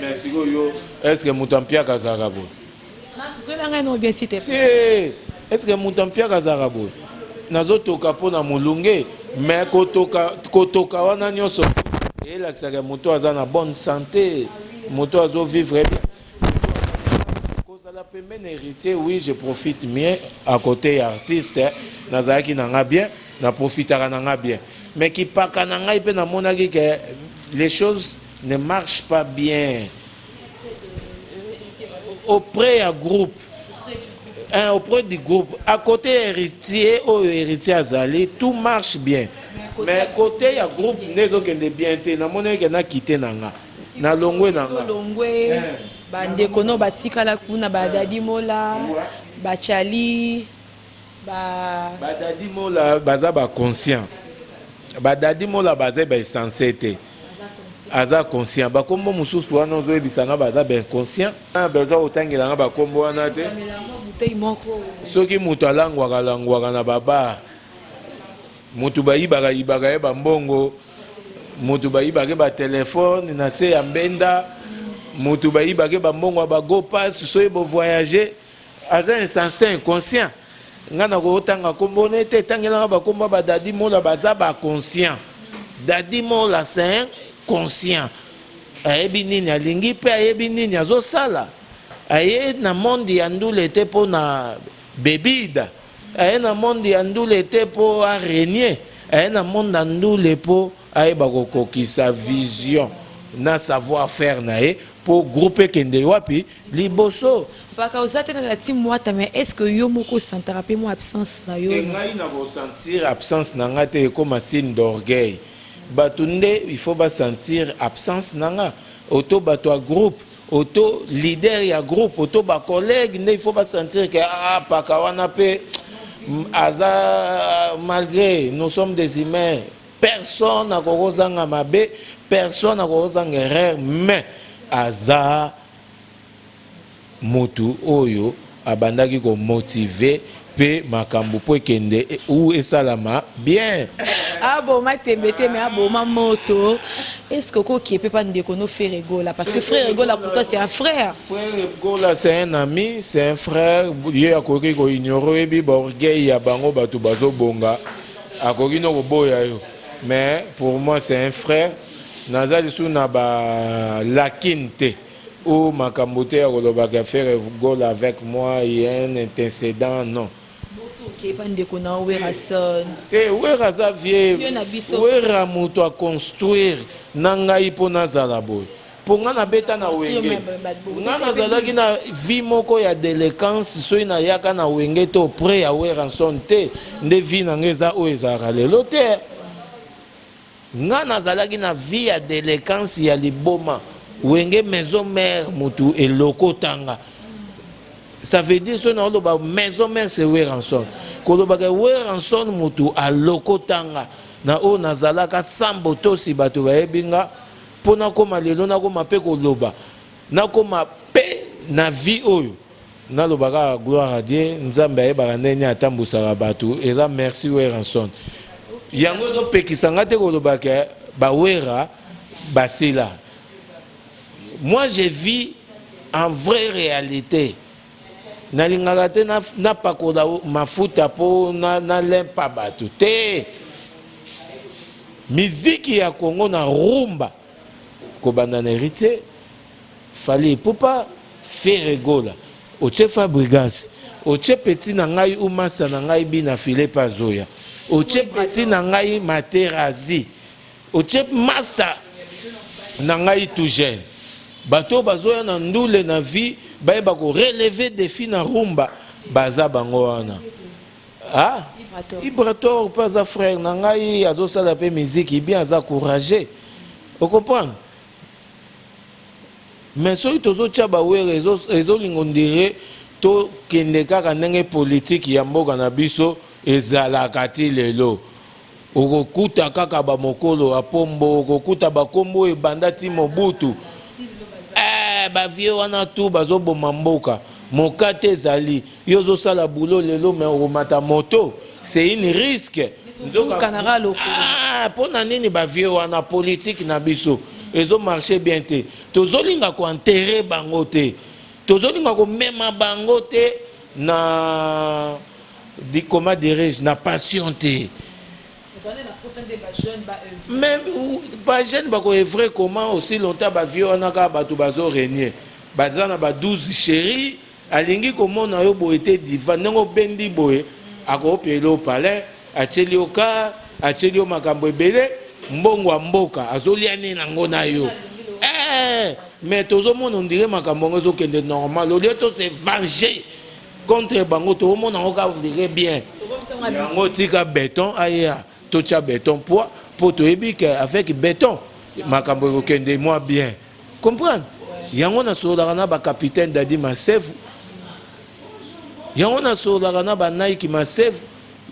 Merci, yo. Est-ce que Moutampia Kazarabo? Non, bien cité. Est-ce que Moutampia Kazarabo? Nazotoka pona mulunge, mais kotoka wana nyoso. Et là, que moto a na bonne santé, moto a vivre bien. La première héritier, oui, je profite bien à côté artiste, nazaki nanga bien, na profitera nanga bien. Mais qui pas kananga ipe na monaki que les choses ne marchent pas bien. Auprès du groupe, auprès du groupe, à côté héritier ou héritier azali, tout marche bien. Mais côté ya groupe nezo kende bien te, na monaki na quitté nanga, na longwe nanga. Bandeko no batikala kuna badadi mola bachali badadi mola baza ba conscient badadi mola baza ba sensé te aza conscient bakombo mususu wana ozo ebisanga baza ba inconscient bezo otangela nga bakombo wana te soki mutu alangwaka na baba mutu bayibaka ye bambongo mutu bayibaka ba telefone na se ya mbenda mutu bayibake bambongo ba go pass soye bo voyager aza insensé inconscient ngana ko tanga kombo nete tangela ba kombo ba dadi mola baza ba conscient dadi mola c'est conscient ayebi nini alingi pe ayebi nini azo sala aye na monde ya ndule te po na bebida aye na monde ya ndule te po a régner aye na monde ya ndule po aye ba kokokisa vision na savoir faire nae pour grouper kende wapi liboso baka osate na la team wata mais est-ce que yo moko sentira pe mo absence na yo ngai na ko sentir absence na ngate comme signe d'orgueil batunde il faut ba sentir absence na nga auto bato a groupe auto leader ya groupe auto ba collègue il faut ba sentir que paka wana pe aza malgré nous sommes des humains personne n'a kozanga mabe personne n'a kozanga erreur mais aza motu oyo abandaki ko motiver pe makambo po kende ou esalama bien aboma tembete mais aboma moto est-ce que qui peut pas ndeko no frère Egola parce que frère Egola pour toi c'est un frère Egola c'est un ami c'est un frère ye akoki ko ignorer bi borgei ya bango bato bazo bonga akoki no boya yo mais pour moi c'est un frère nazali sous na ba lakinte ou makambote ya kolobaka faire Egola avec moi il y a un antécédent non wera za vie wera moto a construire na ngai mpo nazala boye mpo nga na beta na wenge nga nazalaki na vie moko ya déléquence soki nayaka na wenge te auprès ya weranson te nde vie na nga eza oyo ezalaka lelo te nga nazalaki na vie ya déléquence ya liboma wenge maison mère motu eloko tanga. Ça veut dire que la maison mère c'est Weranson. Quand Weranson mutu a lokotanga na o nazalaka sambo tosi bato baebinga pona koma lelo na koma pe koloba na koma pe na vie oyo na lobaka gloire à Dieu nzambe ayebaka ndenge atambusaka bato eza merci Weranson yango zo pekisanga te kolobaka ba wera basila. Moi je vis en vraie réalité. Nalingaka te na pakola mafuta po na lempa bato te miziki ya Congo na rumba kobanda na héritier Fallait pour pas faire rigola. Au chef Fabregas, au chef petit nangai ou massa nangai bina filé pas zoya. Au chef petit nangai materazi. Au chef master nangai tout jeune. Bato bazoya na ndule na vie, ba ko relever défi na rumba, baza bango wana. Ah, Ibrator pas à frère nangai azo sala pe musique bien aza courageux. Vous comprenez? Mais si vous avez des to kende kaka ndenge politique ya mboka na biso ezalaka ti lelo okokuta kaka ba mokolo apombo okokuta ba kombo ebanda ti Mobutu ba vie wana tu bazoboma mboka mokate ezali yo zosala boulot lelo mais okomata moto c'est une risque pona nini ba vie wana politique na biso ezo marché bien te tozolinga ko enterrer bango te tozolinga ko mema bango te na di comment dirais-je na passion te même pas jeune ba ko vrai comment aussi longtemps ba vie wana ka batu bazo régner bazana ba 12 chéri alingi komona yo bo été diva nengo bendi boye akopelo palais acheli oka acheli o makambo ebele mbongo wa mboka azolia nini nango na yo mais tozomona on dirait makambo ngo zokende normal au lieu de se venger contre bango tozomona ngo ka on dirait bien yango tika béton aya tocha béton poids pour toyebi que avec béton makambo okende moi bien comprendre yango na solaka na ba capitaine Dadi Masefu yango na solaka na ba Nike Masefu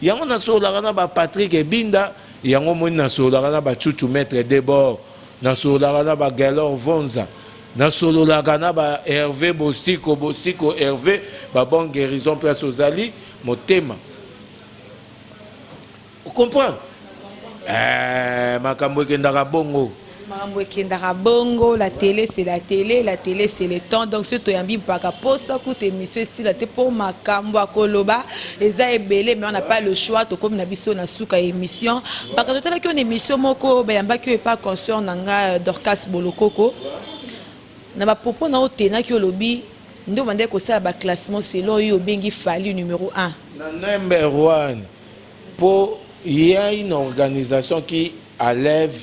yango na solaka na ba Patrick Ebinda yango moni na solaka na ba Chuchu Maître Debord na solaka na ba Galor Vonza na solaka na ba Hervé Bosiko Hervé ba bonne guérison place aux Ali motema vous comprenez makambo ekendaka bongo la télé c'est la télé, la télé c'est le temps. Donc ce toyambi paka posa koute émission si la te pour makambo akoloba eza ebele mais on n'a pas le choix to comme na biso na suka émission. Paka totala ki on émission moko bayamba ki pas conscient nanga Dorcas Bolokoko. Na ba propos na otena ki olobi ndo bande ko sala ba classement selon yo bengi Fally numéro 1. Na number 1 pour il y a une organisation qui enlève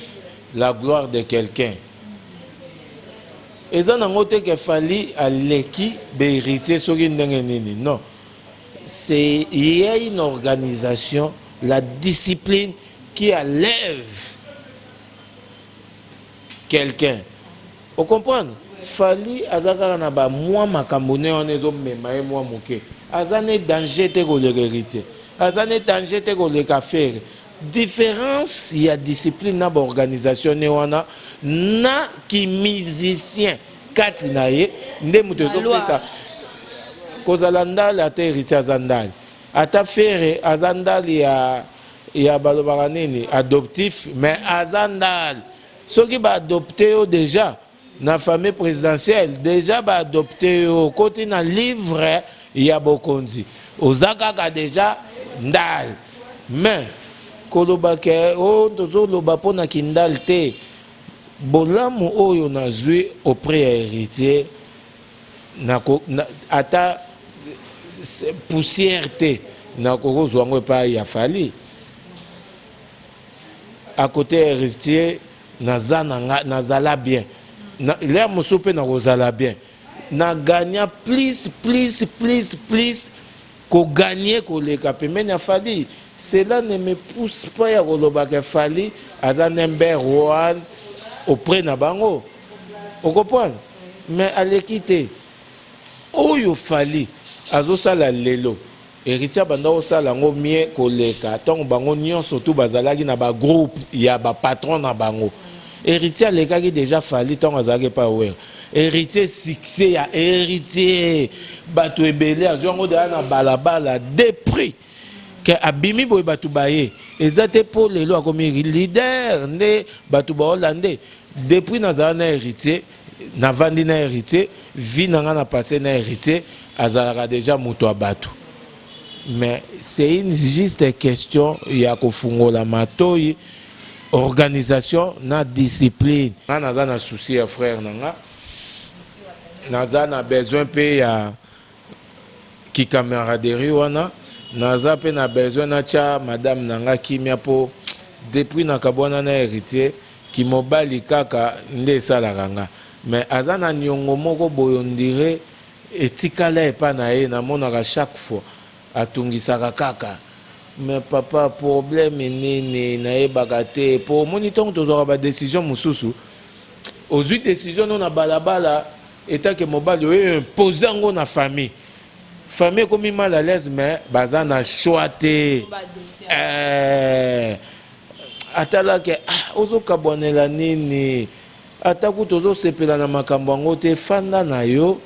la gloire de quelqu'un. Et ça n'a pas que Fally à l'équipe héritier sur une nini. Non. C'est il y a une organisation, la discipline qui enlève quelqu'un. Vous comprenez? Fally azaka na ba moi makambone on ezo mema e moi moke. Azane danger te ko le héritier. Azane danger te ko le faire. Différence il y a discipline na organisation ne wana na ki musicien kati na ye nde mutezo pesa kozala ndali ata héritier azandali ata fere azandali ya balobaka nini adoptif mais azandali soki ba adopté yo déjà na famille présidentielle déjà ba adopté yo koti na livre ya bokonzi ozakaka déjà ndali mais kolobake o tozo loba pona kindal te bolamu oyo nazwi auprès ya héritier na ata poussière te na kokozwa ngo pa ya Fally à côté héritier nazala bien l'air mosupe na kozala bien na gagna plus ko gagner ko le kapemene ya Fally. Cela ne me pousse pas à Rolobake Fally à number 1 auprès de Bango. Vous comprenez? Mais à l'équité, Oyo Fally, à Zosala Lelo, héritier Banda Osala Ngomie Koleka, tant Bango Nyon, surtout Bazalagi na ba groupe, il y a ba patron na Bango. Héritier Lekagi déjà Fally, tant Azage pas ouais. Héritier succès, héritier, Bato Ebele, Azongo de Ana Balabala, des prix. Que abimi boy batu baye ezate pour lelo akomi leader ne batu ba hollandais depuis nazana héritier na vandi na héritier vie nanga na passé na héritier azalaka déjà muto abatu mais c'est une juste question ya kofungola matoi organisation na discipline na nazana souci ya frère nanga naza na besoin pe ya ki camaraderie wana naza pe na besoin na tia madame nanga kimia po depuis nakabwana na héritier ki mobali kaka nde esalaka nga mais aza na niongo moko boye ondire etikala epa na ye namonaka chaque fois atungisaka kaka mais papa problème nini nayebaka te po omoni ntongo tozwaka badécision mosusu ozwi décision no na balabala etake mobali oyo impose yango na famille ekomi mal à l'aise mais baza na choix te atalake ozokabwanela nini atako tozosepela na makambo yango te fanda na yo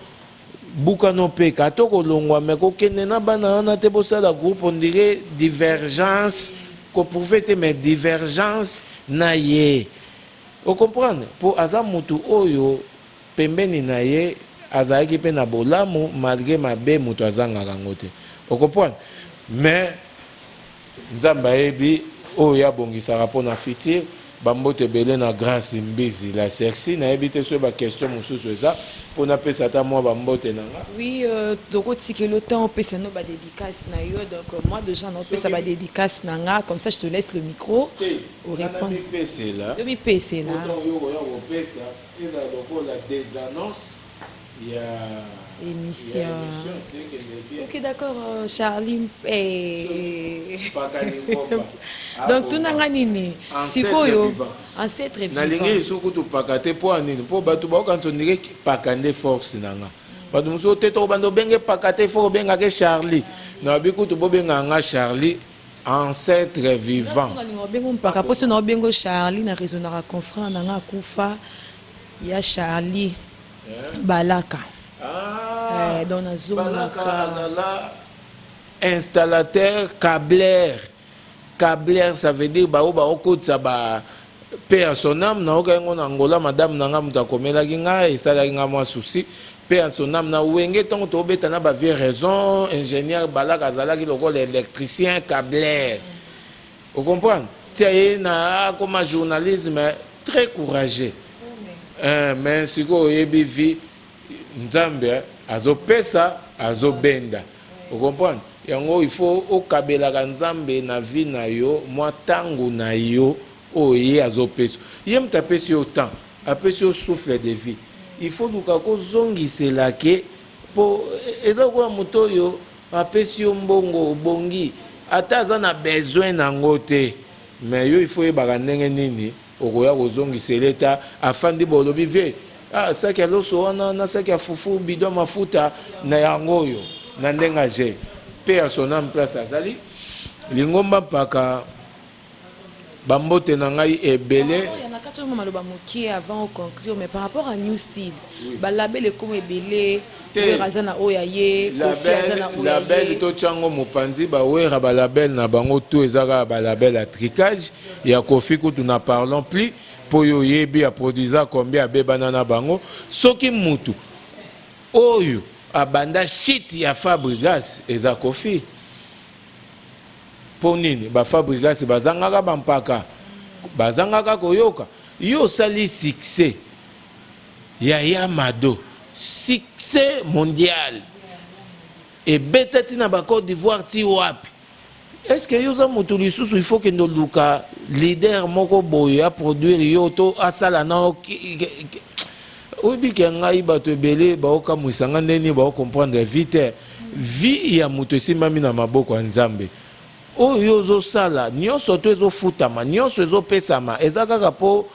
buka no peka to kolongwa me kokende na bana wana te bosala groupe on dirait divergence ko pouvait te mais divergence na ye o comprendre po aza mutu oyo pembeni na ye azalaki pe na bolamu malgré mabe mutu azangaka yango te o comprendre mais nzambe ayebi oyo abongisaka mpo na fitir bambote ebele na grâce mbizi la sexy nayebi te so bakestion mosusu eza mpo napesa ata mwa bambote nanga oui tokotikela le temps opesa no badédicace na yo donc moi déjà naopesa badédicace na nga comme ça je te laisse le micro orépondre omipesela oyo kopesa ezala lokola des annonces ya émission. Ok, d'accord, Charlie. Donc, tout n'a nini. Sikoyo, ancêtre vivant. Nalingi suku tu pakate po anini. Po batu ba okanso nire pakande force nanga. Batu muso teto bando benge pakate fo benga ke Charlie. Na biku tu bo benga nga Charlie. Ancêtre vivant. Parce que nous avons Charlie, na raisonnera confrère, na kufa, ya Charlie, Balaka. Dans la zone Balaka, installateur câbleur. Câbleur, ça veut dire bah ça ba père son âme na okango na Angola madame nanga mutakomela kinga et ça la kinga moi souci père son âme na wenge tongo to beta na ba vie raison ingénieur Balaka zala ki loko l'électricien câbleur. Vous comprenez? Tiens na comme journalisme très courageux. Mais si ko yebi vie Nzambe azopesa azobenda. Vous comprenez? Yango il faut okabela Nzambe na vie na yo mwa tangu na yo oye azopesa. Yem tapesi autant, apesi au souffle de vie. Il faut luka ko zongisela ke po ezako moto yo apesi mbongo bongi ataza na besoin nango te. Mais yo il faut yebaka ndenge nini okoya kozongisela ta afandi bolobi vie. Ah, ça qui a l'osso, na ça qui a foufou, bidon mafuta, na yangoyo, na ndengaje. Paix à son âme place à Zali. Lingomba paka, bambote nangai ebele. Il y en a quatre moments qui avant au conclure, mais par rapport à New Style, label est comme ebele, razana oyaye, label to chango mopanzi ba wera ba label na bango tout ezaka ba label à tricage, ya kofi ko nous parlons plus. Poyo yebi a produisa combien bebana na bango soki mutu oyo abanda shit ya Fabrigas eza kofi ponini ba Fabrigas bazangaka bampaka bazangaka koyoka yo sali succès ya Yamado succès mondial et betati na ba Côte d'Ivoire ti wapi. Est-ce que yoza mutulisusu il faut que nous luka leader moko boye a produire yoto asala na obi ke ngai bato ebele ba oka musanga ndeni ba comprendre vite vie ya mutu simami na maboko ya Nzambe oyo zo sala nyonso to ezo futama nyonso ezo pesama ezaka po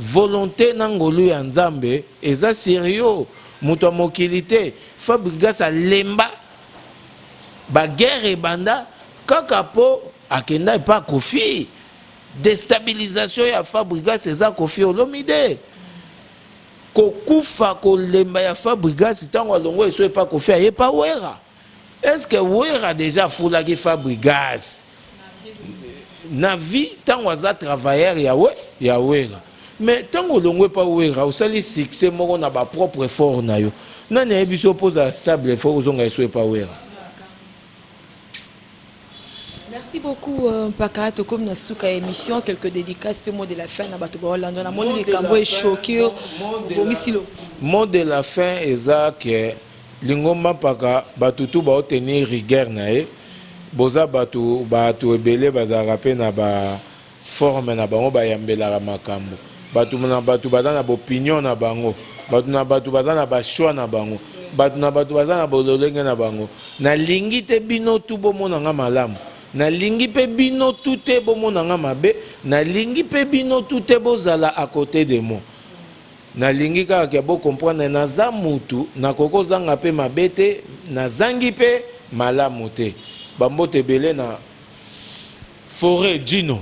volonté na ngolu ya Nzambe eza sérieux mutu mokilité Fabrigas lemba ba guerre banda kaka po akenda pa kofi déstabilisation ya Fabrigas eza kofi olomide kokufa kolemba ya Fabrigas tango alongo eso pa kofi aye pa wera. Est-ce que wera déjà foulaki Fabrigas na vie tango aza travailleur ya wera mais tango alongo pa wera osali succès moko na ba propre effort na yo nani ayebiso pose stable effort ozonga eso pa wera. Merci beaucoup. beaucoup, Pakato, comme dans la émission, quelques dédicaces, puis mot de la fin, dans la mot de Cambo est choqué, mot de la fin, est que Lingoma Paka, Batutu va tenir rigueur, Boza Batu Ebele, Bazarape, na ba forme, na bango, Bayambela Makambo. Batu na Batu Bazana, opinion, na bango. Batu na Batu Bazana, choix, na bango. Batu na Batu Bazana, bololenge, na bango. Na lingi te bino tu bomo na nga malamu. Na lingi pe bino tout te bomo na nga mabe. Na lingi pe bino tout te bozala à côté de moi. Na lingi kaka kia bo comprendre na za mutu na koko zanga pe mabete na zangi pe malamu te. Bambote belé na forêt Gino.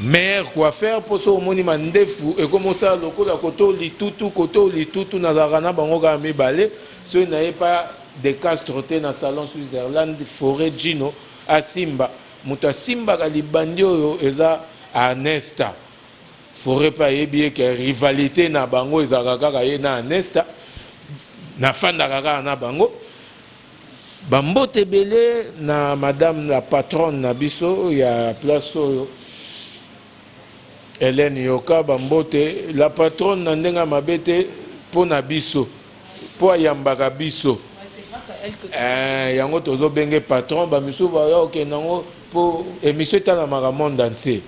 Meilleur coiffeur pour ce moni mandefu et comme ça lokola koto litutu na zarana bango ga mi balé ce n'est pas des castres te na salon Switzerland forêt Gino à Simba muta Simba ga libandio yo eza Anesta forêt pas yebi que rivalité na bango ezaka ka ye na Anesta na fanda kaka na bango bambote belé na madame la patronne na biso ya place oyo Hélène Yoka bambote la patronne na ndenga mabete po na biso po ayambaka biso yango tozo benge patron bamisu ba yoke nango po émission tala maka monde entier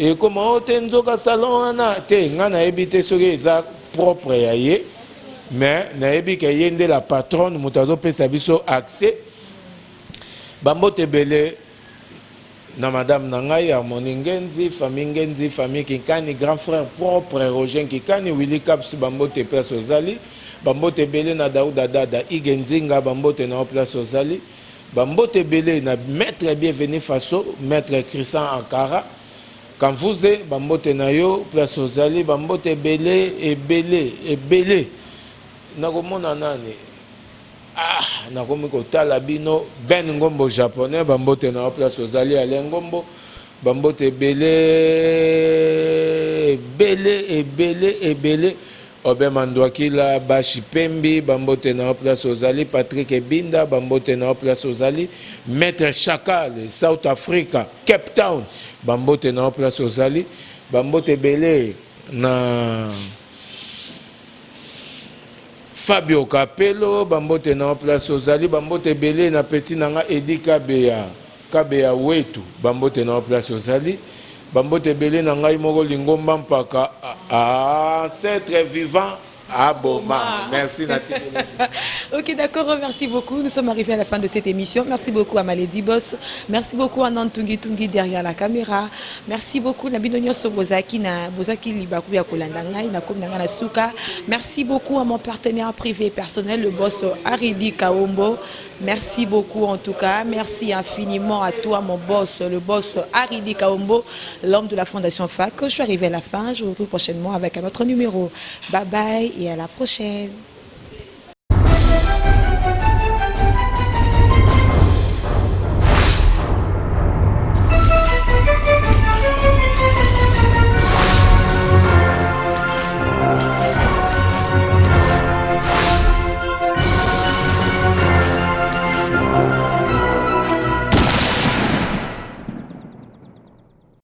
et comment ote nzoka salon wana te nga na ebite soki eza propre ya ye mais na ebi ke yende la patronne mutazo pesa biso accès bambote belé na madame Nangai, Harmonie Ngenzi, famille Kikani, grand frère propre Roger Kikani, Willy Caps, Bambote place aux Ali, Bambote Belé na Daouda Dada, Igenzinga, Bambote na place aux Ali, Bambote Belé na maître bienvenu Faso, maître Christian Ankara, quand vous êtes Bambote Nayo, place aux Ali, Bambote Belé et Belé, Nagomona Nani. Ah, nakomi kotala bino Ben Ngombo japonais bambote na place ozali ale Ngombo bambote belé obe mandwakila bashi pembi bambote na place ozali Patrick Ebinda bambote na place ozali Maître Chakal South Africa Cape Town bambote na place ozali bambote belé na Fabio Capello, bambote na place ozali, bambote belé na petit nanga Edi Kabea wetu, bambote na place ozali, bambote belé na ngai moko lingomba mpaka ancêtre vivant Aboma. Merci Nati. Ok, d'accord, merci beaucoup. Nous sommes arrivés à la fin de cette émission. Merci beaucoup à Maledi Boss. Merci beaucoup à Nantungi Tungi derrière la caméra. Merci beaucoup à Binonio Sobozaki na Bozaki Libaku ya Kolandangai na Komnanga na Suka. Merci beaucoup à mon partenaire privé personnel, le boss Aridi Kaombo. Merci beaucoup en tout cas. Merci infiniment à toi, mon boss, le boss Aridi Kaombo, l'homme de la Fondation FAC. Je suis arrivé à la fin. Je vous retrouve prochainement avec un autre numéro. Bye bye et à la prochaine.